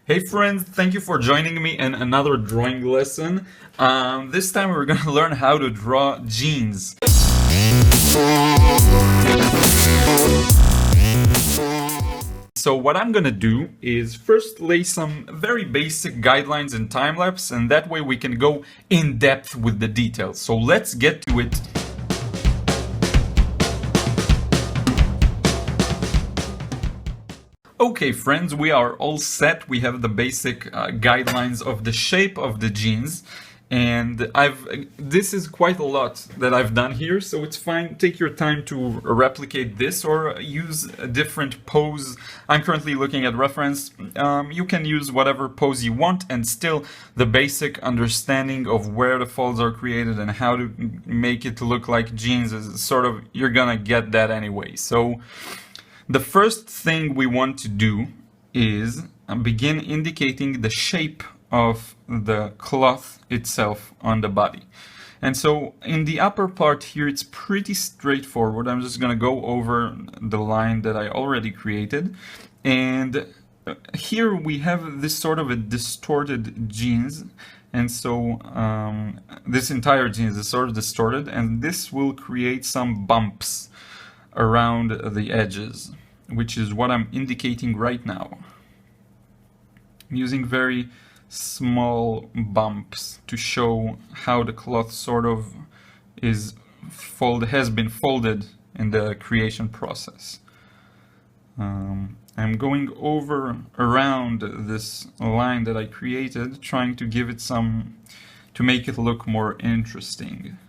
Hey friends, thank you for joining me in another drawing lesson. This time we're going to learn how to draw jeans. So what I'm going to do is first lay some very basic guidelines in time-lapse, and that way we can go in depth with the details. So let's get to it. Okay friends, we are all set. We have the basic guidelines of the shape of the jeans, and this is quite a lot that I've done here, so it's fine. Take your time to replicate this or use a different pose. I'm currently looking at reference. You can use whatever pose you want, and still the basic understanding of where the folds are created and how to make it look like jeans is sort of, you're gonna get that anyway. So the first thing we want to do is begin indicating the shape of the cloth itself on the body. And so in the upper part here, it's pretty straightforward. I'm just going to go over the line that I already created. And here we have this sort of a distorted jeans. And so this entire jeans is sort of distorted, and this will create some bumps around the edges, which is what I'm indicating right now. I'm using very small bumps to show how the cloth sort of has been folded in the creation process. I'm going around this line that I created, trying to give it to make it look more interesting.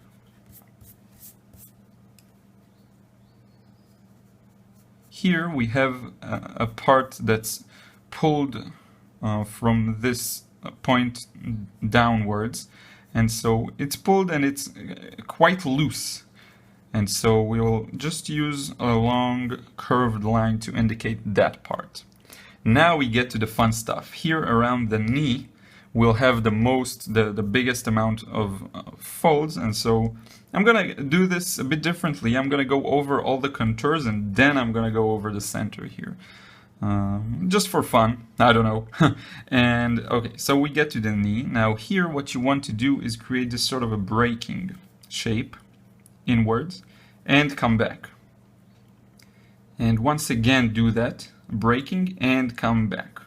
Here we have a part that's pulled from this point downwards, and so it's pulled and it's quite loose, and so we'll just use a long curved line to indicate that part. Now we get to the fun stuff. Here around the knee we'll have the biggest amount of folds, and so I'm gonna do this a bit differently. I'm gonna go over all the contours, and then I'm gonna go over the center here. Just for fun, I don't know. And okay, so we get to the knee. Now here what you want to do is create this sort of a breaking shape inwards and come back. And once again do that, breaking and come back.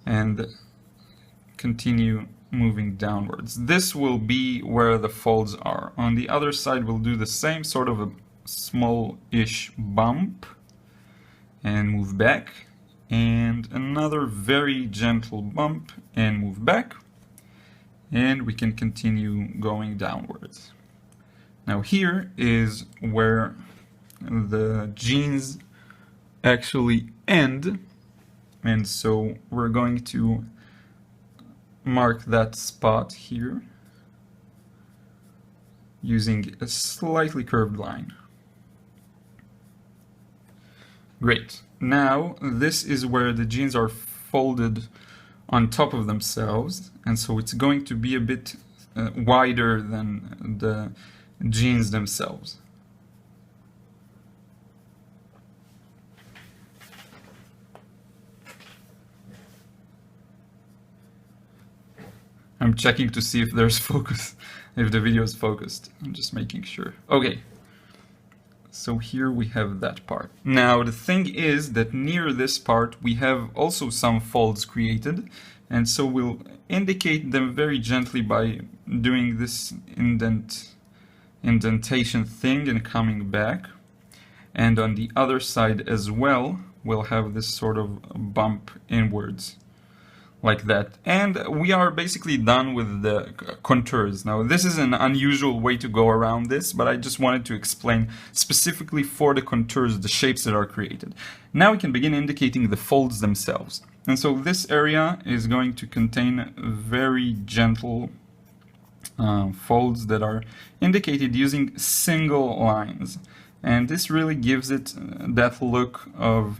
And continue moving downwards. This will be where the folds are. On the other side we'll do the same, sort of a small-ish bump, and move back, and another very gentle bump and move back, and we can continue going downwards. Now here is where the jeans actually end, and so we're going to mark that spot here using a slightly curved line. Great. Now this is where the jeans are folded on top of themselves, and so it's going to be a bit wider than the jeans themselves. I'm checking to see if there's focus, if the video is focused. I'm just making sure. Okay. So here we have that part. Now the thing is that near this part we have also some folds created, and so we'll indicate them very gently by doing this indentation thing and coming back. And on the other side as well, we'll have this sort of bump inwards, like that. And we are basically done with the contours. Now this is an unusual way to go around this, but I just wanted to explain specifically for the contours the shapes that are created. Now we can begin indicating the folds themselves. And so this area is going to contain very gentle folds that are indicated using single lines. And this really gives it that look of,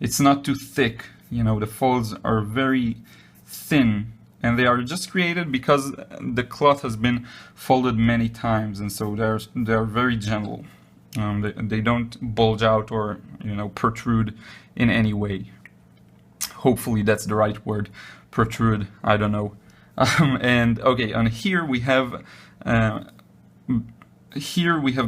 it's not too thick. You know, the folds are very thin, and they are just created because the cloth has been folded many times, and so they're very gentle. They don't bulge out or, you know, protrude in any way. hopefully that's the right word, protrude, I don't know. And okay, and here we have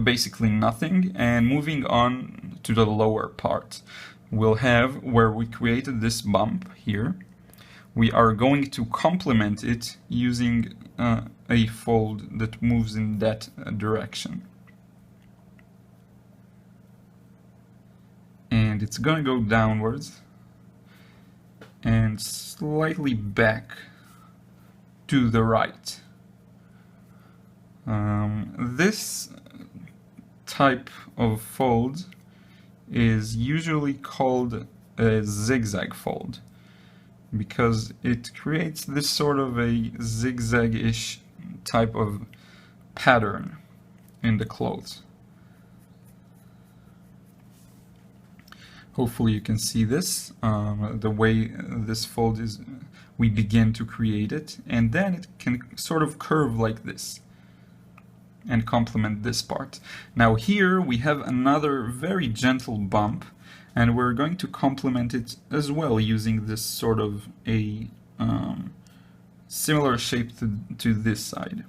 basically nothing, and moving on to the lower part, we'll have where we created this bump here. We are going to complement it using a fold that moves in that direction. And it's going to go downwards and slightly back to the right. This type of fold is usually called a zigzag fold, because it creates this sort of a zigzag-ish type of pattern in the clothes. Hopefully you can see this, the way this fold is, we begin to create it, and then it can sort of curve like this and complement this part. Now here we have another very gentle bump, and we're going to complement it as well using this sort of a similar shape to this side.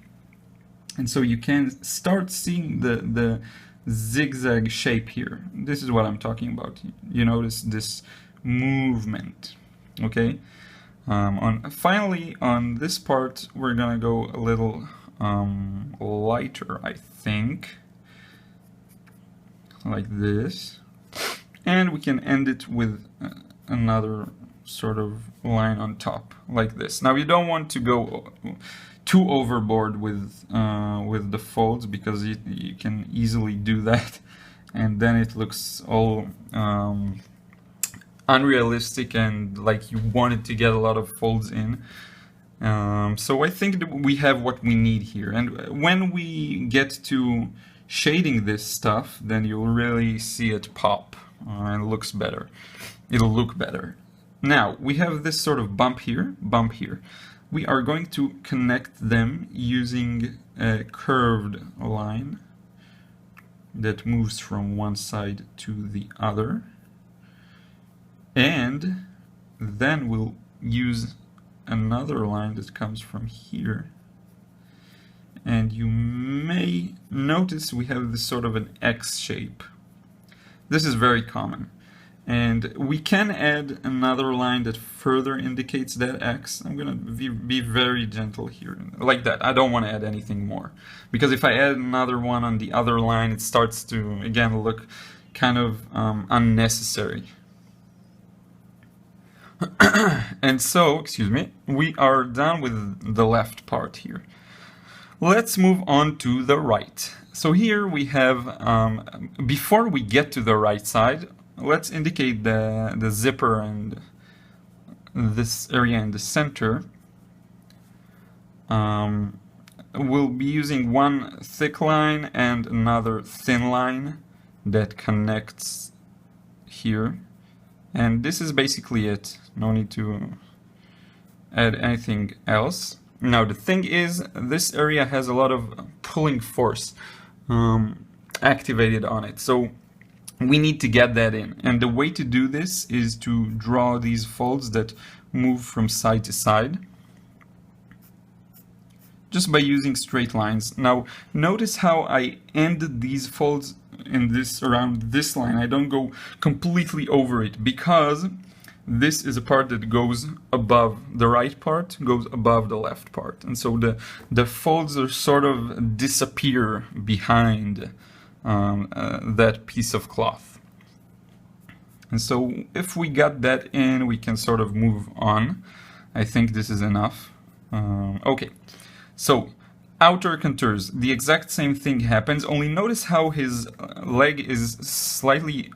And so you can start seeing the zigzag shape here. This is what I'm talking about. You notice this movement, okay? Finally, on this part, we're gonna go a little lighter, I think, like this. And we can end it with another sort of line on top, like this. Now you don't want to go too overboard with the folds, because you can easily do that, and then it looks all unrealistic and like you wanted to get a lot of folds in. So I think that we have what we need here, and when we get to shading this stuff, then you'll really see it pop. And it looks better. It'll look better. Now we have this sort of bump here. We are going to connect them using a curved line that moves from one side to the other, and then we'll use another line that comes from here, and you may notice we have this sort of an X shape. This is very common, and we can add another line that further indicates that X. I'm gonna be very gentle here, like that. I don't want to add anything more, because if I add another one on the other line, it starts to again look kind of unnecessary. And so, excuse me, we are done with the left part here. Let's move on to the right. So here we have, before we get to the right side, let's indicate the zipper and this area in the center. We'll be using one thick line and another thin line that connects here. And this is basically it. No need to add anything else. Now the thing is, this area has a lot of pulling force activated on it, so we need to get that in, and the way to do this is to draw these folds that move from side to side just by using straight lines. Now notice how I ended these folds in this around this line. I don't go completely over it, because this is a part that goes above the right part, goes above the left part, and so the folds are sort of disappear behind that piece of cloth. And so if we got that in, we can sort of move on. I think this is enough. Okay, so outer contours, the exact same thing happens, only notice how his leg is slightly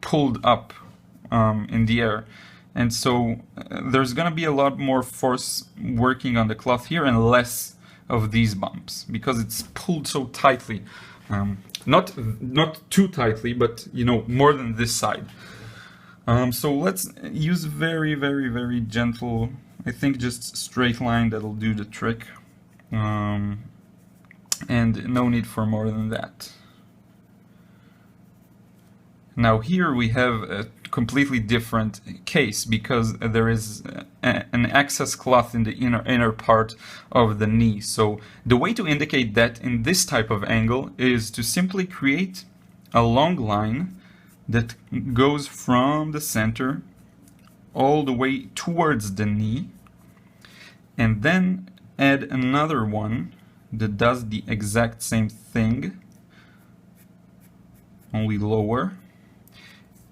pulled up in the air, and so there's gonna be a lot more force working on the cloth here and less of these bumps, because it's pulled so tightly. Not too tightly, but you know, more than this side. So let's use very, very, very gentle, I think just straight line that'll do the trick, and no need for more than that. Now here we have a completely different case because there is an excess cloth in the inner part of the knee. So the way to indicate that in this type of angle is to simply create a long line that goes from the center all the way towards the knee, and then add another one that does the exact same thing, only lower.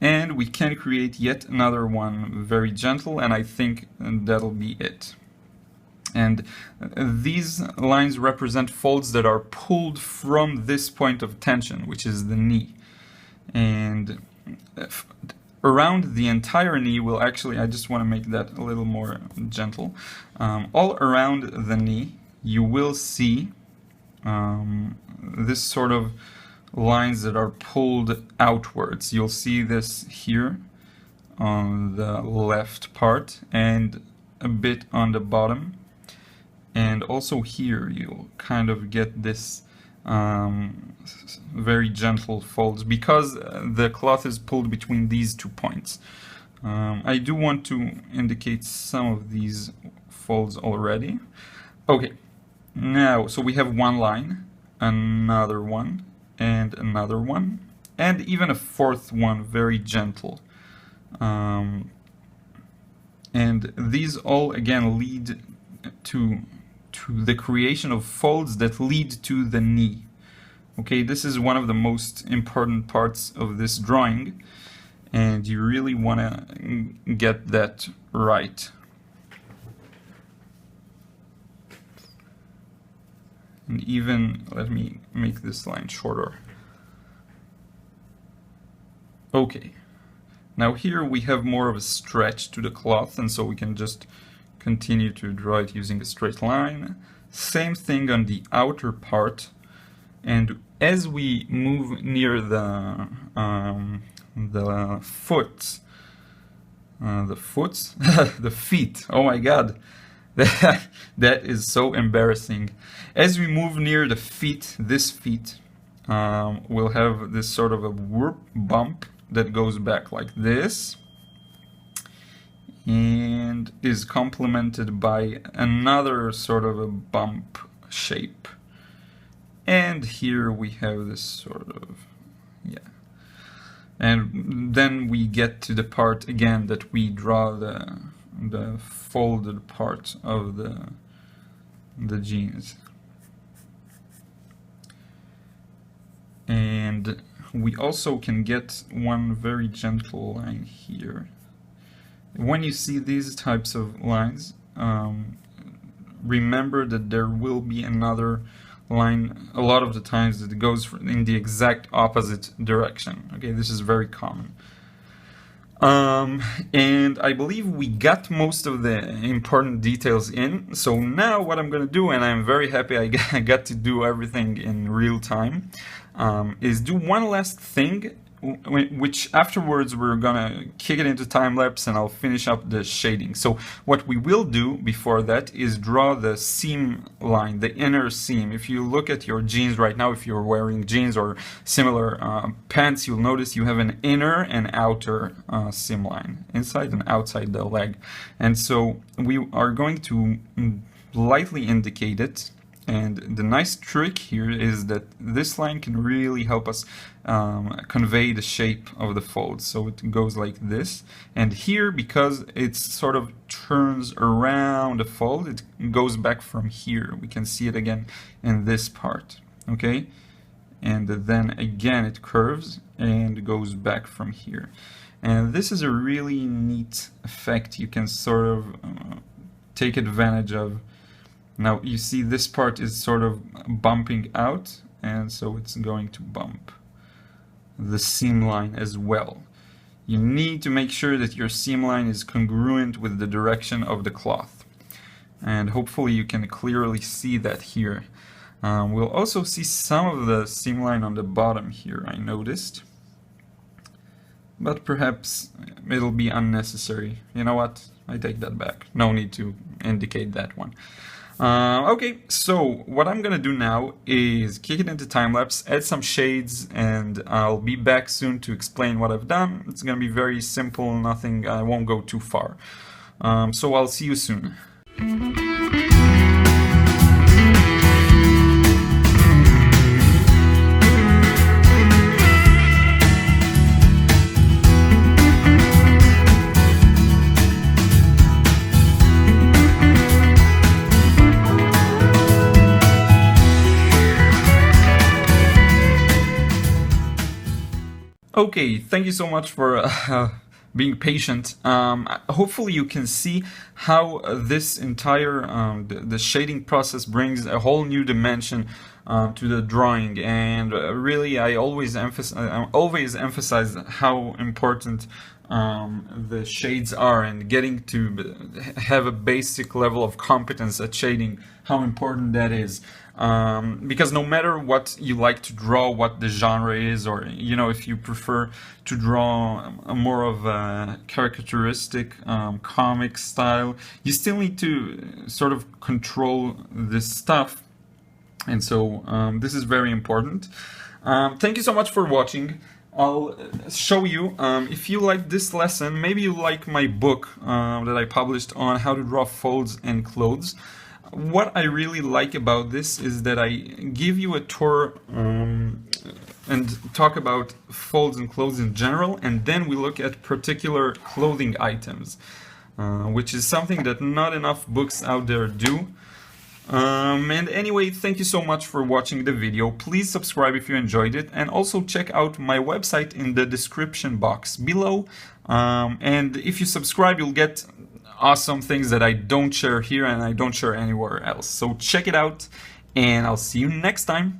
And we can create yet another one very gentle, and I think that'll be it. And these lines represent folds that are pulled from this point of tension, which is the knee. And around the entire knee will actually, I just want to make that a little more gentle. All around the knee, you will see this sort of lines that are pulled outwards. You'll see this here on the left part and a bit on the bottom. And also here you'll kind of get this very gentle folds because the cloth is pulled between these 2 points. I do want to indicate some of these folds already. Okay, now, so we have one line, another one, and another one, and even a fourth one, very gentle. And these all again lead to the creation of folds that lead to the knee. Okay, this is one of the most important parts of this drawing, and you really want to get that right. And even, let me make this line shorter. Okay, now here we have more of a stretch to the cloth, and so we can just continue to draw it using a straight line. Same thing on the outer part, and as we move near the the feet, oh my god, that is so embarrassing. As we move near the feet, this feet, we'll have this sort of a whoop bump that goes back like this, and is complemented by another sort of a bump shape. And here we have this sort of, yeah. And then we get to the part again that we draw the folded part of the jeans. And we also can get one very gentle line here. When you see these types of lines, remember that there will be another line a lot of the times that goes in the exact opposite direction. Okay, this is very common. And I believe we got most of the important details in. So now what I'm going to do, and I'm very happy I got to do everything in real time, is do one last thing, which afterwards we're gonna kick it into time-lapse and I'll finish up the shading. So what we will do before that is draw the seam line, the inner seam. If you look at your jeans right now, if you're wearing jeans or similar pants, you'll notice you have an inner and outer seam line, inside and outside the leg. And so we are going to lightly indicate it. And the nice trick here is that this line can really help us convey the shape of the fold. So it goes like this. And here, because it sort of turns around the fold, it goes back from here. We can see it again in this part. Okay? And then again it curves and goes back from here. And this is a really neat effect you can sort of take advantage of. Now you see this part is sort of bumping out, and so it's going to bump the seam line as well. You need to make sure that your seam line is congruent with the direction of the cloth. And hopefully you can clearly see that here. We'll also see some of the seam line on the bottom here, I noticed. But perhaps it'll be unnecessary. You know what? I take that back. No need to indicate that one. Okay, so what I'm gonna do now is kick it into time-lapse, add some shades, and I'll be back soon to explain what I've done. It's gonna be very simple, nothing, I won't go too far. So I'll see you soon. Okay, thank you so much for being patient. Hopefully you can see how this entire the shading process brings a whole new dimension to the drawing, and really I always emphasize how important the shades are, and getting to have a basic level of competence at shading, how important that is. Because no matter what you like to draw, what the genre is, or if you prefer to draw a more of a caricaturistic comic style, you still need to sort of control this stuff, and so this is very important. Thank you so much for watching. I'll show you, if you like this lesson, maybe you like my book that I published on how to draw folds and clothes. What I really like about this is that I give you a tour and talk about folds and clothes in general, and then we look at particular clothing items, which is something that not enough books out there do. And anyway, thank you so much for watching the video. Please subscribe if you enjoyed it, and also check out my website in the description box below. And if you subscribe, you'll get awesome things that I don't share here and I don't share anywhere else. So check it out, and I'll see you next time.